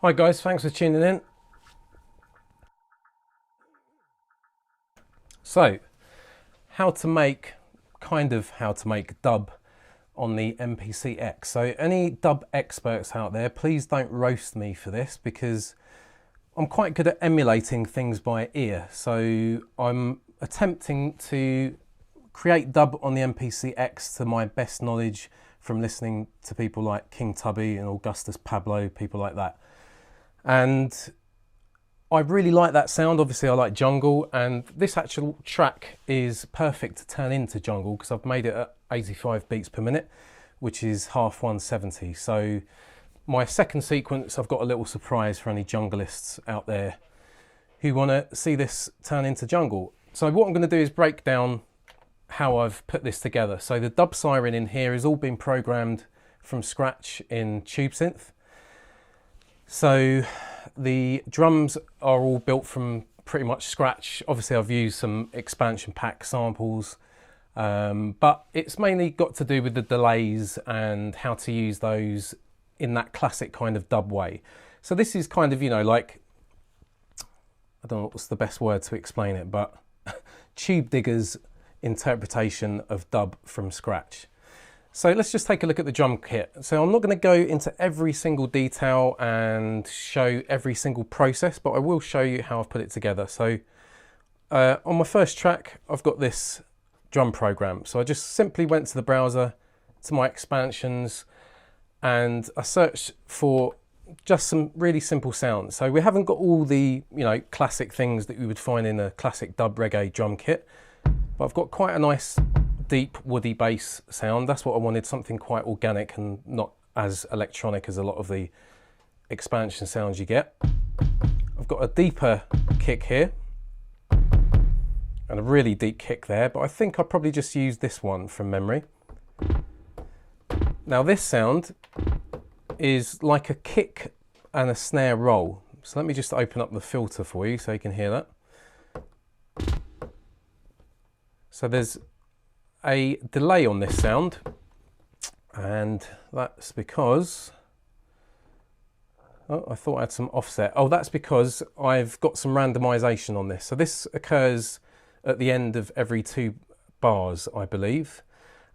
Hi guys, thanks for tuning in. So, how to make dub on the MPCX. So any dub experts out there, please don't roast me for this because I'm quite good at emulating things by ear. So I'm attempting to create dub on the MPCX to my best knowledge from listening to people like King Tubby and Augustus Pablo, people like that. And I really like that sound. Obviously I like jungle, and this actual track is perfect to turn into jungle because I've made it at 85 beats per minute, which is half 170. So my second sequence, I've got a little surprise for any junglists out there who want to see this turn into jungle. So what I'm going to do is break down how I've put this together. So the dub siren in here has all been programmed from scratch in TubeSynth. So the drums are all built from pretty much scratch. Obviously I've used some expansion pack samples, but it's mainly got to do with the delays and how to use those in that classic kind of dub way. So this is kind of, you know, like, I don't know what's the best word to explain it, but Tube Digger's interpretation of dub from scratch. So let's just take a look at the drum kit. So I'm not going to go into every single detail and show every single process, but I will show you how I've put it together. So on my first track, I've got this drum program. So I just simply went to the browser, to my expansions, and I searched for just some really simple sounds. So we haven't got all the, you know, classic things that you would find in a classic dub reggae drum kit, but I've got quite a nice deep woody bass sound. That's what I wanted, something quite organic and not as electronic as a lot of the expansion sounds you get. I've got a deeper kick here and a really deep kick there, but I think I'll probably just use this one from memory. Now this sound is like a kick and a snare roll. So let me just open up the filter for you so you can hear that. So there's a delay on this sound, and that's because, oh, I thought I had some offset. Oh, that's because I've got some randomization on this. So this occurs at the end of every 2 bars, I believe,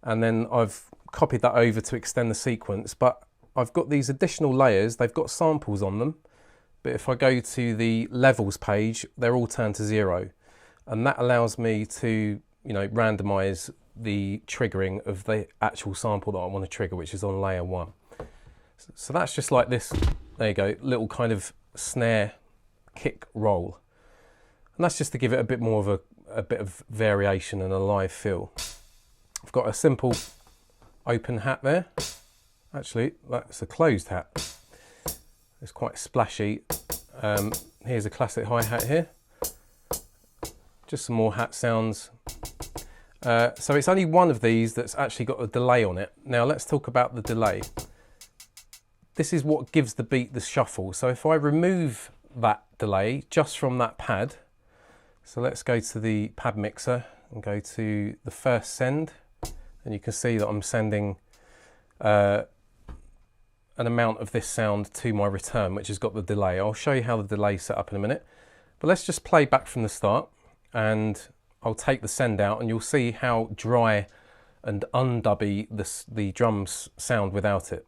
and then I've copied that over to extend the sequence, but I've got these additional layers. They've got samples on them, but if I go to the levels page, they're all turned to 0, and that allows me to, you know, randomize the triggering of the actual sample that I want to trigger, which is on layer 1. So that's just like this, there you go, little kind of snare kick roll. And that's just to give it a bit more of a bit of variation and a live feel. I've got a simple open hat there. Actually, that's a closed hat. It's quite splashy. Here's a classic hi-hat here. Just some more hat sounds. So it's only one of these that's actually got a delay on it. Now let's talk about the delay. This is what gives the beat the shuffle. So if I remove that delay just from that pad, so let's go to the pad mixer and go to the first send, and you can see that I'm sending an amount of this sound to my return, which has got the delay. I'll show you how the delay is set up in a minute, but let's just play back from the start, and I'll take the send out, and you'll see how dry and undubby the drums sound without it.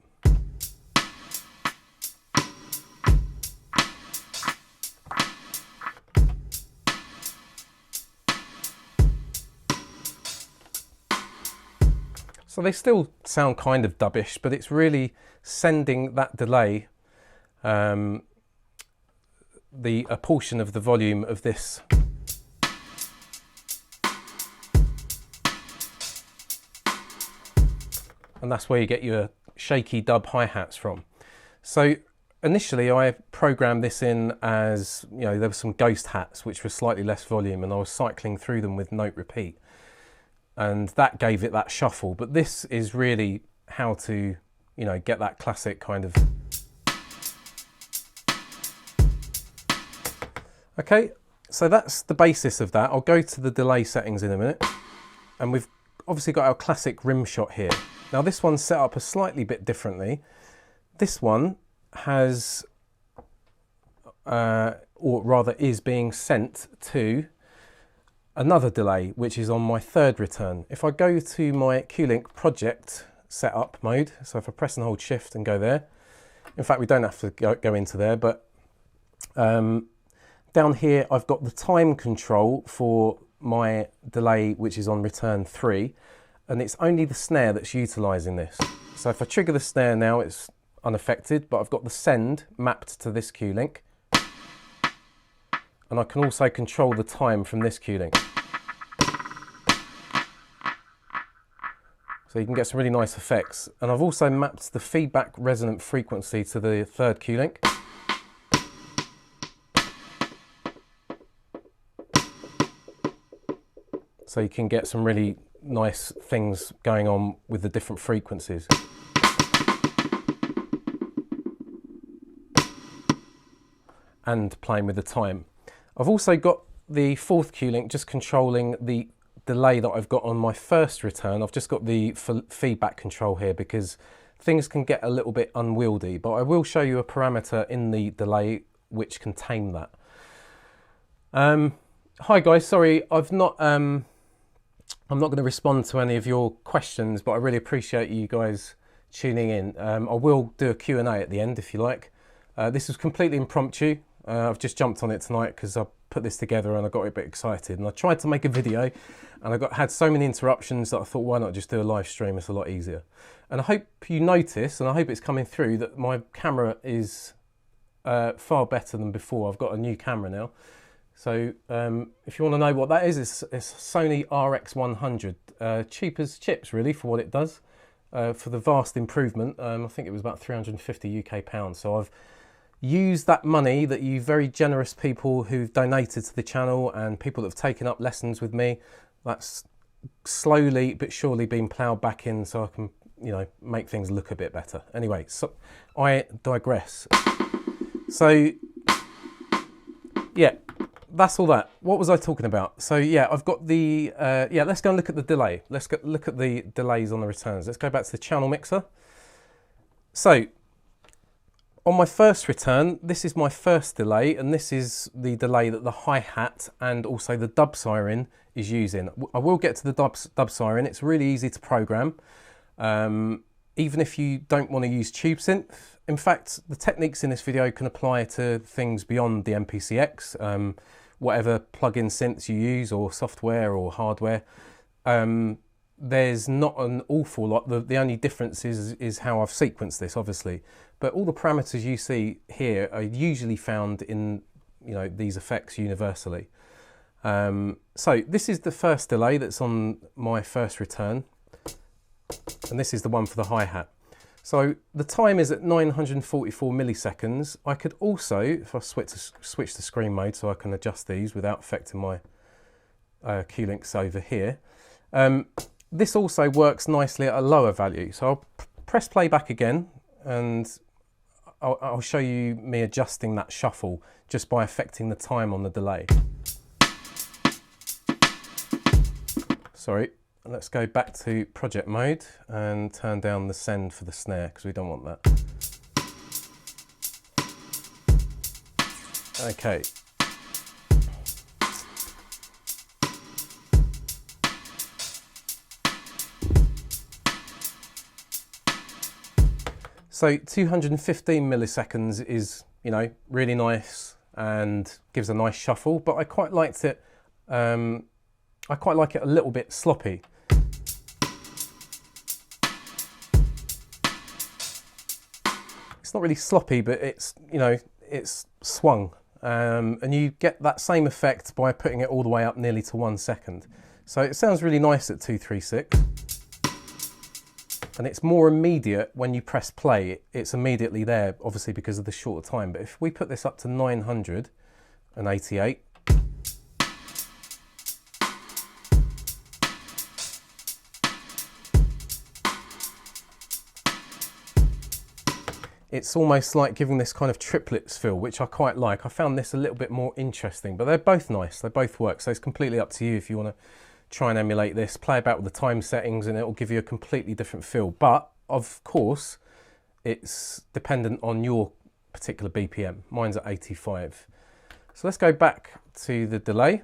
So they still sound kind of dubbish, but it's really sending that delay, a portion of the volume of this. And that's where you get your shaky dub hi-hats from. So initially I programmed this in as, you know, there were some ghost hats which were slightly less volume, and I was cycling through them with note repeat, and that gave it that shuffle. But this is really how to, you know, get that classic kind of. Okay, so that's the basis of that. I'll go to the delay settings in a minute, and we've obviously got our classic rim shot here. Now this one's set up a slightly bit differently. This one has or rather is being sent to another delay, which is on my third return. If I go to my Q-Link project setup mode, so if I press and hold shift and go there, in fact we don't have to go into there, but down here I've got the time control for my delay, which is on return 3, and it's only the snare that's utilising this. So if I trigger the snare now, it's unaffected, but I've got the send mapped to this Q-Link, and I can also control the time from this Q-Link. So you can get some really nice effects. And I've also mapped the feedback resonant frequency to the third Q-Link. So you can get some really nice things going on with the different frequencies. And playing with the time. I've also got the fourth Q-Link just controlling the delay that I've got on my first return. I've just got the feedback control here because things can get a little bit unwieldy, but I will show you a parameter in the delay which can tame that. Hi guys, sorry, I'm not going to respond to any of your questions, but I really appreciate you guys tuning in. I will do a Q&A at the end if you like. This was completely impromptu. I've just jumped on it tonight because I put this together and I got a bit excited, and I tried to make a video and I had so many interruptions that I thought, why not just do a live stream? It's a lot easier. And I hope you notice, and I hope it's coming through, that my camera is far better than before. I've got a new camera now. So if you want to know what that is, it's Sony RX100. Cheap as chips really for what it does, for the vast improvement. I think it was about 350 UK pounds. So I've used that money that you very generous people who've donated to the channel and people that have taken up lessons with me, that's slowly but surely been ploughed back in so I can, you know, make things look a bit better. Anyway, so I digress. So yeah, that's all that. What was I talking about? So yeah, I've got the, yeah, let's go and look at the delay. Let's look at the delays on the returns. Let's go back to the channel mixer. So on my first return, this is my first delay, and this is the delay that the hi-hat and also the dub siren is using. I will get to the dub siren. It's really easy to program, even if you don't want to use tube synth. In fact, the techniques in this video can apply to things beyond the MPCX, whatever plug-in synths you use or software or hardware. There's not an awful lot. The only difference is how I've sequenced this, obviously. But all the parameters you see here are usually found in, you know, these effects universally. So this is the first delay that's on my first return, and this is the one for the hi-hat. So the time is at 944 milliseconds. I could also, if I switch to screen mode so I can adjust these without affecting my Q-Links over here. This also works nicely at a lower value. So I'll press play back again, and I'll show you me adjusting that shuffle just by affecting the time on the delay. Sorry, let's go back to project mode and turn down the send for the snare because we don't want that. Okay. So 215 milliseconds is, you know, really nice and gives a nice shuffle, but I quite liked it. I quite like it a little bit sloppy. It's not really sloppy, but it's, you know, it's swung, and you get that same effect by putting it all the way up nearly to 1 second. So it sounds really nice at 236. And it's more immediate when you press play. It's immediately there, obviously because of the shorter time. But if we put this up to 988, it's almost like giving this kind of triplets feel, which I quite like. I found this a little bit more interesting, but they're both nice. They both work. So it's completely up to you if you want to try and emulate this, play about with the time settings, and it will give you a completely different feel. But of course, it's dependent on your particular BPM. Mine's at 85. So let's go back to the delay.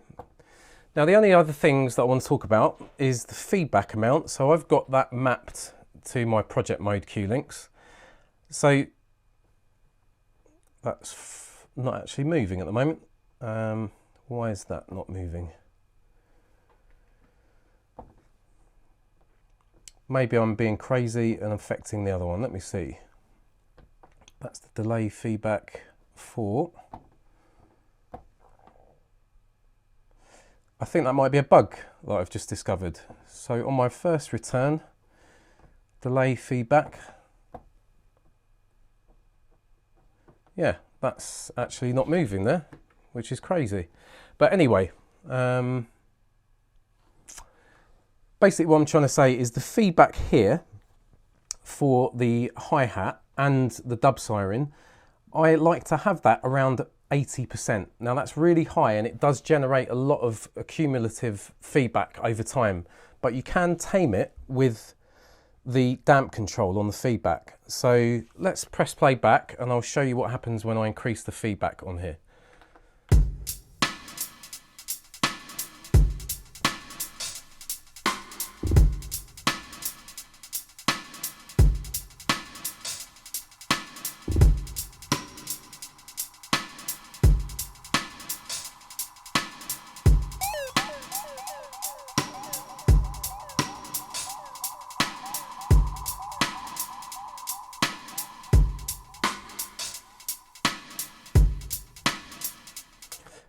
Now the only other things that I want to talk about is the feedback amount. So I've got that mapped to my project mode cue links. So that's not actually moving at the moment. Why is that not moving? Maybe I'm being crazy and affecting the other one. Let me see. That's the delay feedback 4. I think that might be a bug that I've just discovered. So on my first return, delay feedback. Yeah, that's actually not moving there, which is crazy. But anyway, basically what I'm trying to say is the feedback here for the hi-hat and the dub siren, I like to have that around 80%. Now that's really high and it does generate a lot of accumulative feedback over time, but you can tame it with the damp control on the feedback. So let's press play back and I'll show you what happens when I increase the feedback on here.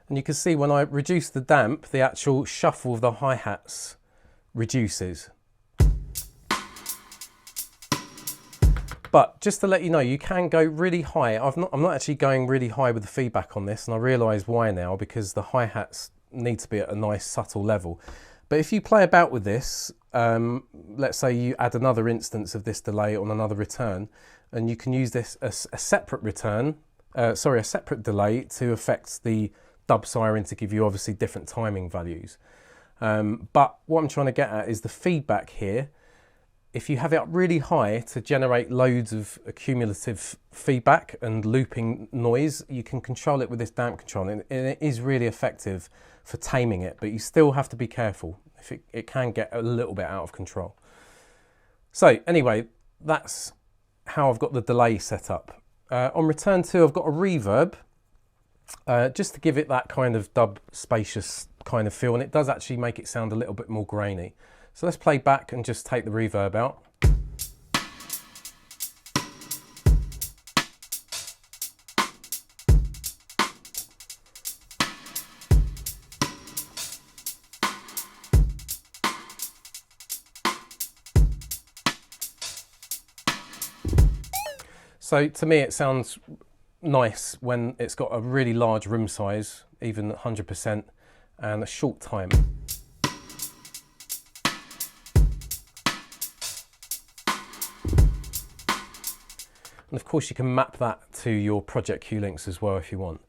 And you can see when I reduce the damp, the actual shuffle of the hi-hats reduces. But just to let you know, you can go really high. I'm not actually going really high with the feedback on this, and I realise why now, because the hi-hats need to be at a nice subtle level. But if you play about with this, let's say you add another instance of this delay on another return, and you can use this as a separate return, a separate delay to affect the dub siren to give you obviously different timing values. But what I'm trying to get at is the feedback here. If you have it up really high to generate loads of accumulative feedback and looping noise, you can control it with this damp control, and it is really effective for taming it, but you still have to be careful. If it can get a little bit out of control. So anyway, that's how I've got the delay set up. On return 2, I've got a reverb, just to give it that kind of dub spacious kind of feel, and it does actually make it sound a little bit more grainy. So let's play back and just take the reverb out. So to me it sounds nice when it's got a really large room size, even 100%, and a short time. And of course you can map that to your project cue links as well if you want.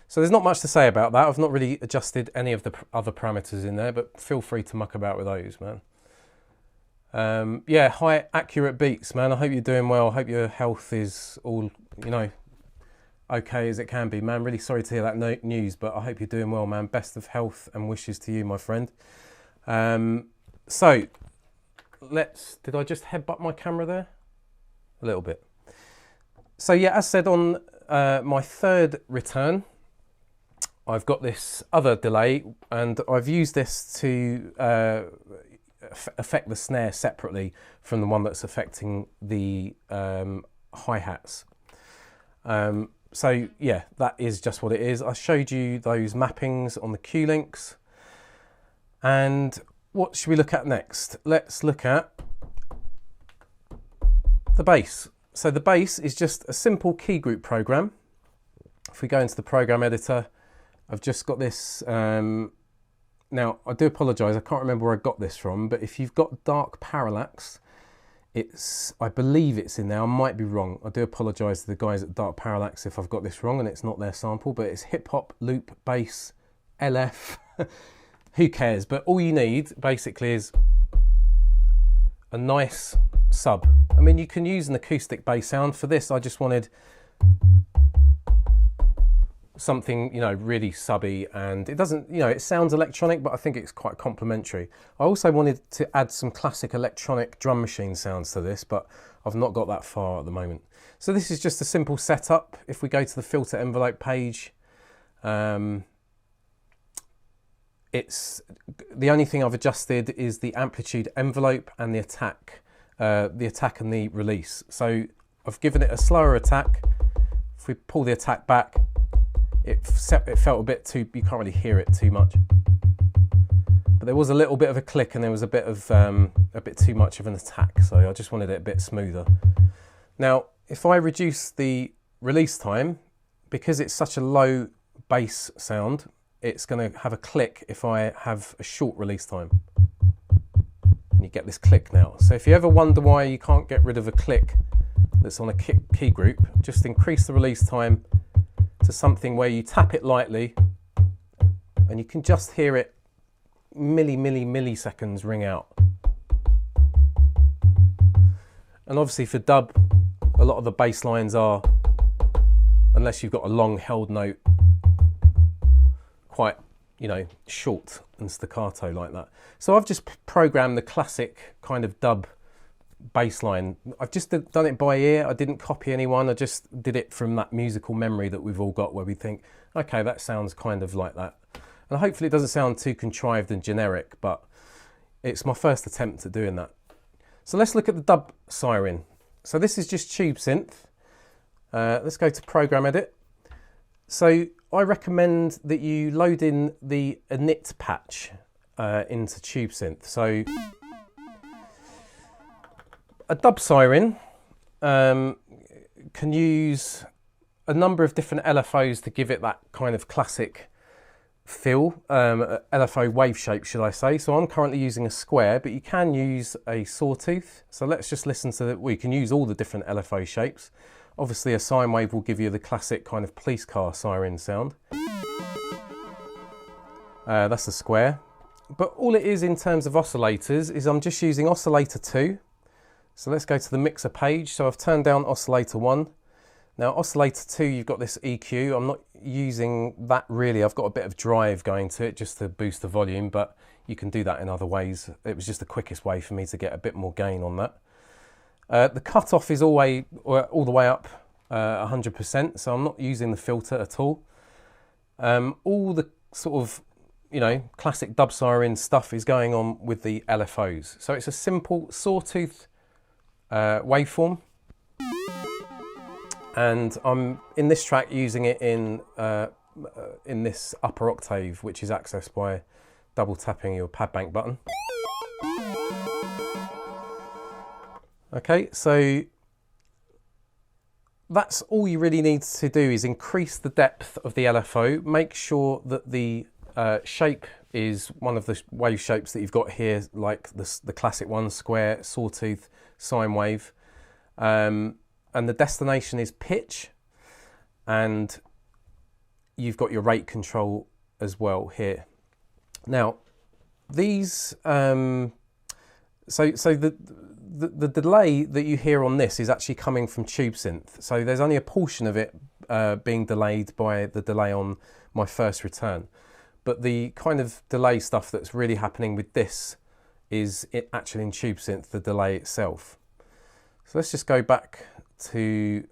So there's not much to say about that. I've not really adjusted any of the other parameters in there, but feel free to muck about with those, man. Yeah, high accurate beats, man. I hope you're doing well. I hope your health is all, you know, okay as it can be, man. Really sorry to hear that news, but I hope you're doing well, man. Best of health and wishes to you, my friend. So did I just headbutt my camera there? A little bit. So yeah, as said, on my third return, I've got this other delay, and I've used this to affect the snare separately from the one that's affecting the hi-hats. So yeah, that is just what it is. I showed you those mappings on the cue links. And what should we look at next? Let's look at the bass. So the bass is just a simple key group program. If we go into the program editor, I've just got this. Now, I do apologise, I can't remember where I got this from, but if you've got Dark Parallax, I believe it's in there. I might be wrong. I do apologise to the guys at Dark Parallax if I've got this wrong and it's not their sample, but it's hip hop, loop, bass, LF. Who cares? But all you need basically is a nice sub. I mean, you can use an acoustic bass sound. For this, I just wanted something, you know, really subby, and it doesn't, you know, it sounds electronic, but I think it's quite complementary. I also wanted to add some classic electronic drum machine sounds to this, but I've not got that far at the moment. So this is just a simple setup. If we go to the filter envelope page, it's the only thing I've adjusted is the amplitude envelope and the attack and the release. So I've given it a slower attack. If we pull the attack back, it felt a bit too, you can't really hear it too much. But there was a little bit of a click, and there was a bit too much of an attack, so I just wanted it a bit smoother. Now, if I reduce the release time, because it's such a low bass sound, it's going to have a click if I have a short release time. And you get this click now. So if you ever wonder why you can't get rid of a click that's on a key group, just increase the release time to something where you tap it lightly and you can just hear it milliseconds ring out. And obviously for dub, a lot of the bass lines are, unless you've got a long held note, quite, you know, short and staccato like that. So I've just programmed the classic kind of dub bass line. I've just done it by ear. I didn't copy anyone. I just did it from that musical memory that we've all got, where we think, okay, that sounds kind of like that. And hopefully it doesn't sound too contrived and generic, but it's my first attempt at doing that. So let's look at the dub Siren. So this is just tube synth. Let's go to program edit. So I recommend that you load in the init patch into tube synth. So a dub Siren can use a number of different LFOs to give it that kind of classic feel, LFO wave shape, should I say. So I'm currently using a square, but you can use a sawtooth. So let's just listen to that. We can use all the different LFO shapes. Obviously a sine wave will give you the classic kind of police car siren sound. That's a square. But all it is in terms of oscillators is I'm just using oscillator 2. So let's go to the mixer page. So I've turned down oscillator 1. Now oscillator 2, you've got this EQ. I'm not using that really. I've got a bit of drive going to it just to boost the volume, but you can do that in other ways. It was just the quickest way for me to get a bit more gain on that. The cutoff is all the way up 100%, so I'm not using the filter at all. All the sort of, you know, classic dub siren stuff is going on with the LFOs. So it's a simple sawtooth waveform, and I'm in this track using it in this upper octave, which is accessed by double tapping your pad bank button. Okay, so that's all you really need to do, is increase the depth of the LFO. Make sure that the shape is one of the wave shapes that you've got here, like the classic one, square, sawtooth, sine wave. And the destination is pitch, and you've got your rate control as well here. Now, these, so the delay that you hear on this is actually coming from tube synth. So there's only a portion of it being delayed by the delay on my first return. But the kind of delay stuff that's really happening with this is it actually in tube synth, the delay itself. So let's just go back to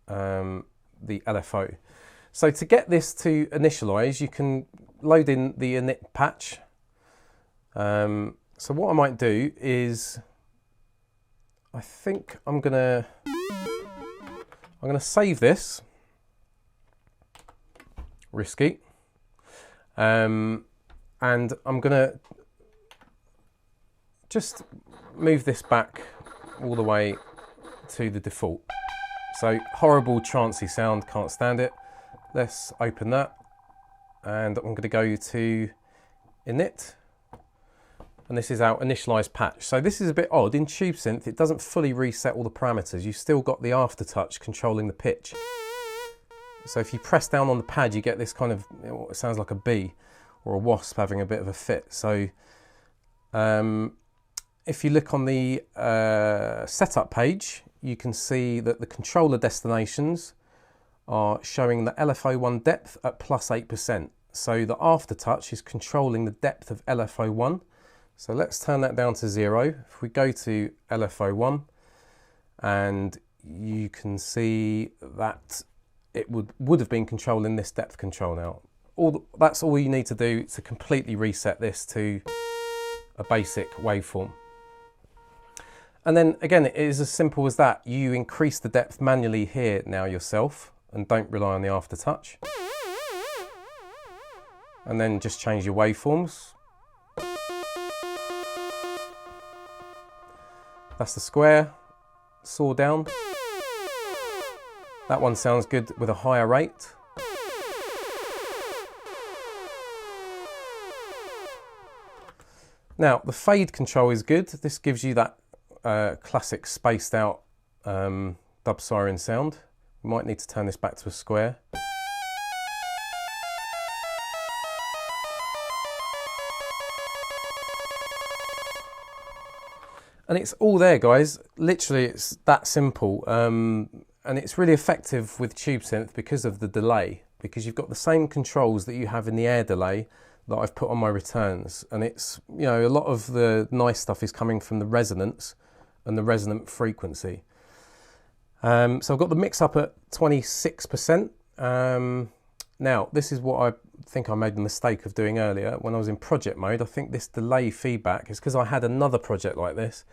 the LFO. So to get this to initialize, you can load in the init patch. So what I might do is, I think I'm gonna save this. Risky. And I'm gonna just move this back all the way to the default. So horrible trancey sound, can't stand it. Let's open that, and I'm gonna go to init. And this is our initialized patch. So this is a bit odd. In tube synth, it doesn't fully reset all the parameters. You've still got the aftertouch controlling the pitch. So if you press down on the pad, you get this kind of, it sounds like a bee or a wasp having a bit of a fit. So if you look on the setup page, you can see that the controller destinations are showing the LFO1 depth at +8%. So the aftertouch is controlling the depth of LFO1. So let's turn that down to 0. If we go to LFO1, and you can see that it would have been controlling this depth control now. That's all you need to do to completely reset this to a basic waveform. And then again, it is as simple as that. You increase the depth manually here now yourself, and don't rely on the aftertouch. And then just change your waveforms. That's the square, saw down. That one sounds good with a higher rate. Now, the fade control is good. This gives you that classic spaced out dub siren sound. We might need to turn this back to a square. And it's all there, guys. Literally, it's that simple. And it's really effective with tube synth because of the delay, because you've got the same controls that you have in the air delay that I've put on my returns. And it's, you know, a lot of the nice stuff is coming from the resonance and the resonant frequency. So I've got the mix up at 26%. Now, this is what I think I made the mistake of doing earlier when I was in project mode. I think this delay feedback is because I had another project like this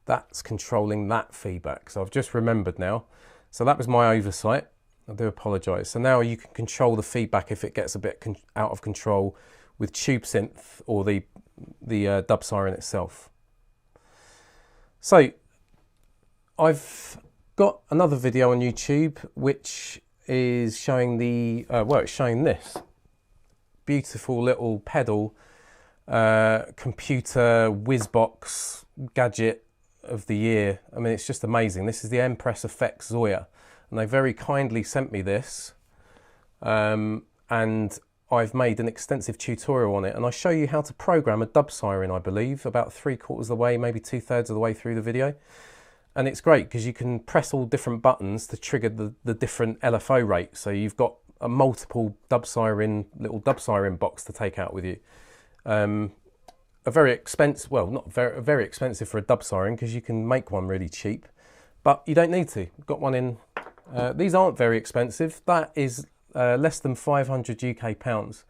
that's controlling that feedback. So I've just remembered now. So that was my oversight. I do apologise. So now you can control the feedback if it gets a bit out of control with tube synth or the dub siren itself. So I've got another video on YouTube which is showing the, well, it's showing this beautiful little pedal computer whizbox gadget of the year. I mean, it's just amazing. This is the Empress Effects Zoya, and they very kindly sent me this, and I've made an extensive tutorial on it, and I show you how to program a dub siren, I believe, about 3/4 of the way, maybe 2/3 of the way through the video. And it's great because you can press all different buttons to trigger the different LFO rates. So you've got a multiple little dub siren box to take out with you. A very expensive, well, not very expensive for a dub siren because you can make one really cheap, but you don't need to. I've got one in, these aren't very expensive. That is less than 500 UK pounds,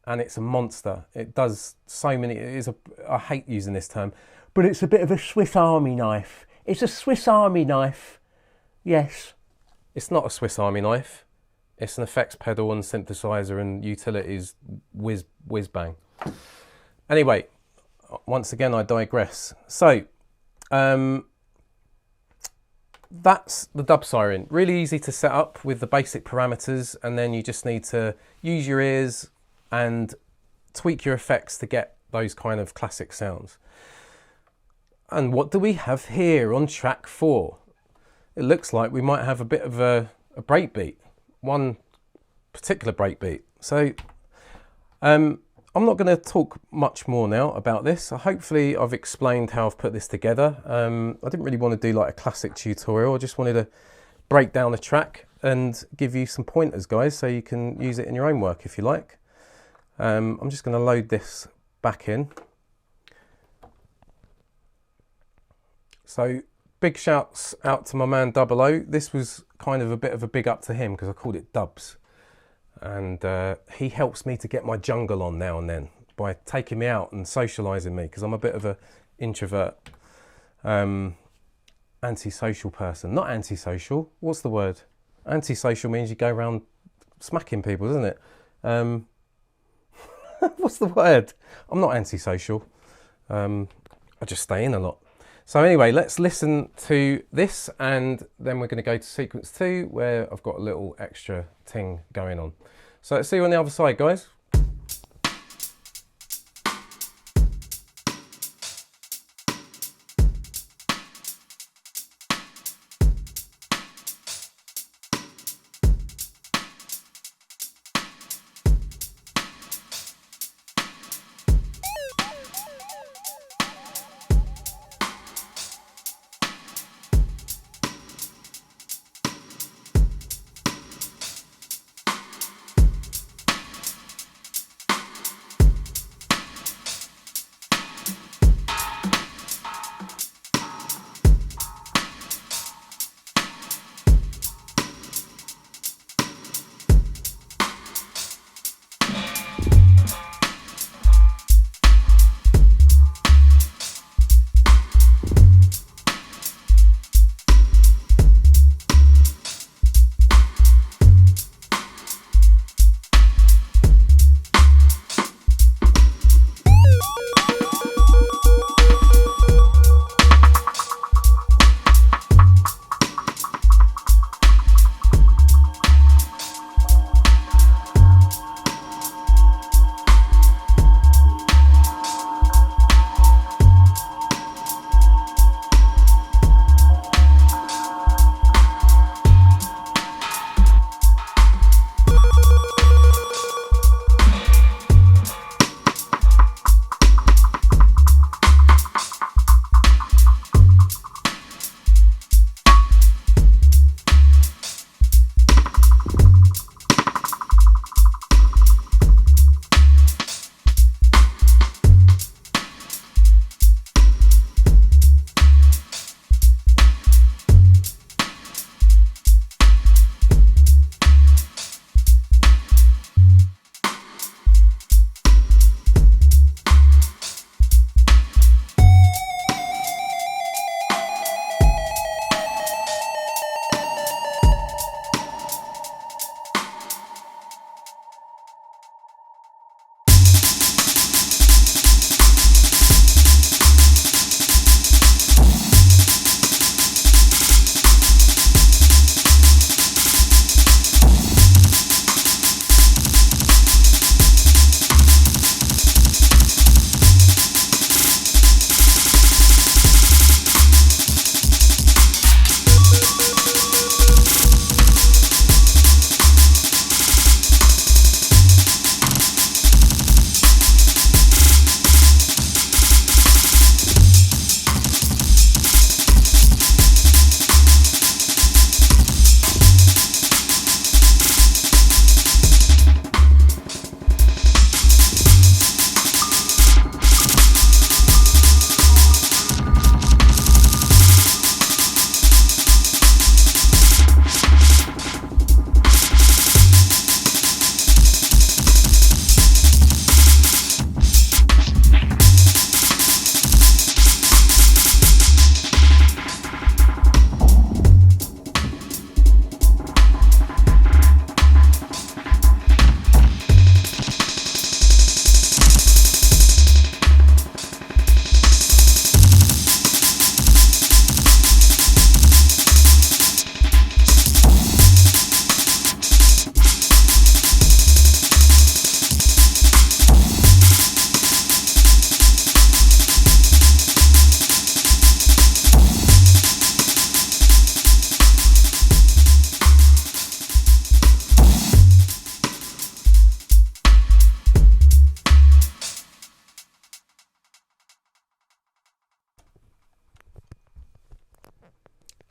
and it's a monster. It does so many, I hate using this term, but it's a bit of a Swiss Army knife. It's a Swiss Army knife, yes. It's not a Swiss Army knife. It's an effects pedal and synthesizer and utilities whiz bang. Anyway, once again, I digress. So, that's the dub siren. Really easy to set up with the basic parameters, and then you just need to use your ears and tweak your effects to get those kind of classic sounds. And what do we have here on track 4? It looks like we might have a bit of a breakbeat, one particular breakbeat. So I'm not going to talk much more now about this. So hopefully I've explained how I've put this together. I didn't really want to do like a classic tutorial. I just wanted to break down the track and give you some pointers, guys, so you can use it in your own work if you like. I'm just going to load this back in. So big shouts out to my man 00. This was kind of a bit of a big up to him because I called it Dubs. And he helps me to get my jungle on now and then by taking me out and socialising me, because I'm a bit of an introvert, antisocial person. Not antisocial, what's the word? Antisocial means you go around smacking people, doesn't it? What's the word? I'm not antisocial. I just stay in a lot. So anyway, let's listen to this, and then we're going to go to sequence 2 where I've got a little extra ting going on. So let's see you on the other side, guys.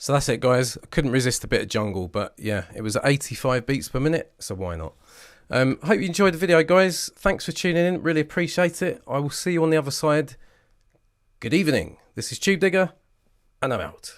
So that's it, guys. I couldn't resist a bit of jungle, but yeah, it was at 85 beats per minute, so why not? Hope you enjoyed the video, guys. Thanks for tuning in. Really appreciate it. I will see you on the other side. Good evening. This is Tube Digger, and I'm out.